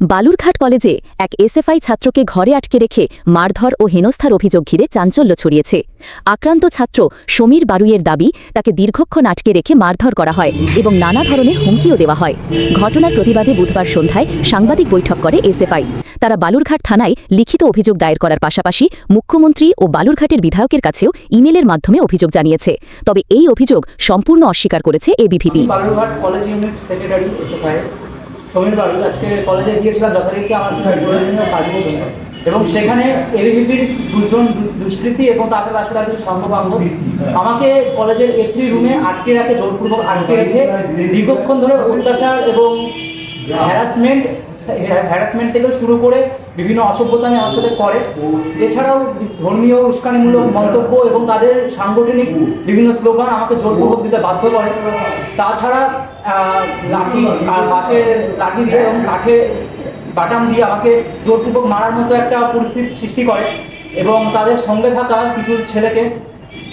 বালুরঘাট কলেজে এক এসএফআই ছাত্রকে ঘরে আটকে রেখে মারধর ও হেনস্থার অভিযোগ ঘিরে চাঞ্চল্য ছড়িয়েছে। আক্রান্ত ছাত্র সমীর বারুইয়ের দাবি, তাকে দীর্ঘক্ষণ আটকে রেখে মারধর করা হয় এবং নানা ধরনের হুমকিও দেওয়া হয়। ঘটনার প্রতিবাদে বুধবার সন্ধ্যায় সাংবাদিক বৈঠক করে এসএফআই। তারা বালুরঘাট থানায় লিখিত অভিযোগ দায়ের করার পাশাপাশি মুখ্যমন্ত্রী ও বালুরঘাটের বিধায়কের কাছেও ইমেলের মাধ্যমে অভিযোগ জানিয়েছে। তবে এই অভিযোগ সম্পূর্ণ অস্বীকার করেছে ABVP. Balurghat college unit secretary SFI Samir Barui আজকে কলেজে গিয়েছিলাম যথারীতি আমার কিছু প্রয়োজনীয় কাজের জন্য, এবং সেখানে এবিভিপির দুজন দুষ্কৃতী এবং তাছাড়া আসলে কিছু সঙ্গবাঙ্গ আমাকে কলেজের A3 রুমে আটকে রাখে, জোরপূর্বক আটকে রেখে দীর্ঘক্ষণ ধরে অত্যাচার এবং হ্যারাসমেন্ট থেকে শুরু করে বিভিন্ন অসভ্যতা আমার সাথে করে। এছাড়াও ধর্মীয় উস্কানিমূলক মন্তব্য এবং তাদের সাংগঠনিক বিভিন্ন স্লোগান আমাকে জোরপূর্বক দিতে বাধ্য করে। তাছাড়া লাঠি আর বাঁশের লাঠি দিয়ে এবং কাঠে বাটাম দিয়ে আমাকে জোরপূর্বক মারার মতো একটা পরিস্থিতি সৃষ্টি করে, এবং তাদের সঙ্গে থাকা কিছু ছেলেকে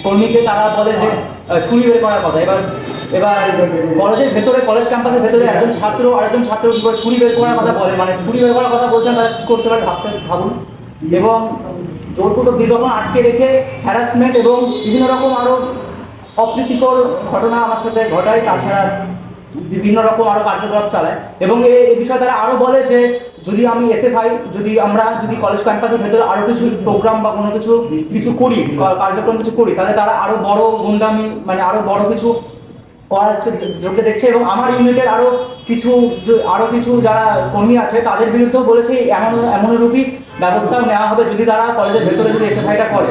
কর্মীকে তারা বলে যে ছুরি বের করার কথা। এবার কলেজের ভেতরে, কলেজ ক্যাম্পাসের ভেতরে একজন ছাত্র আরেকজন ছাত্র কি করে ছুরি বের করার কথা বলে, মানে ছুরি বের করার কথা বলছেন, তারা কী করতে পারে ভাবুন। এবং জোরপূর্বক দীর্ঘক্ষণ আটকে রেখে হ্যারাসমেন্ট এবং বিভিন্ন রকম আরও অপ্রীতিকর ঘটনা আমার সাথে ঘটায়। তাছাড়া বিভিন্ন রকম আরও কার্যকলাপ চালায়, এবং এই বিষয়ে তারা আরও বলে যে যদি আমি এসএফআই আমরা যদি কলেজ ক্যাম্পাসের ভেতরে আরও কিছু প্রোগ্রাম বা কোনো কিছু করি, কার্যক্রম কিছু করি, তাহলে তারা আরও বড় গুন্ডামি, মানে আরও বড় কিছু করার যোগ্য দেখছে। এবং আমার ইউনিটের আরও কিছু যারা কর্মী আছে তাদের বিরুদ্ধেও বলেছে এমনরূপী ব্যবস্থাও নেওয়া হবে যদি তারা কলেজের ভেতরে যদি এসএফআইটা করে।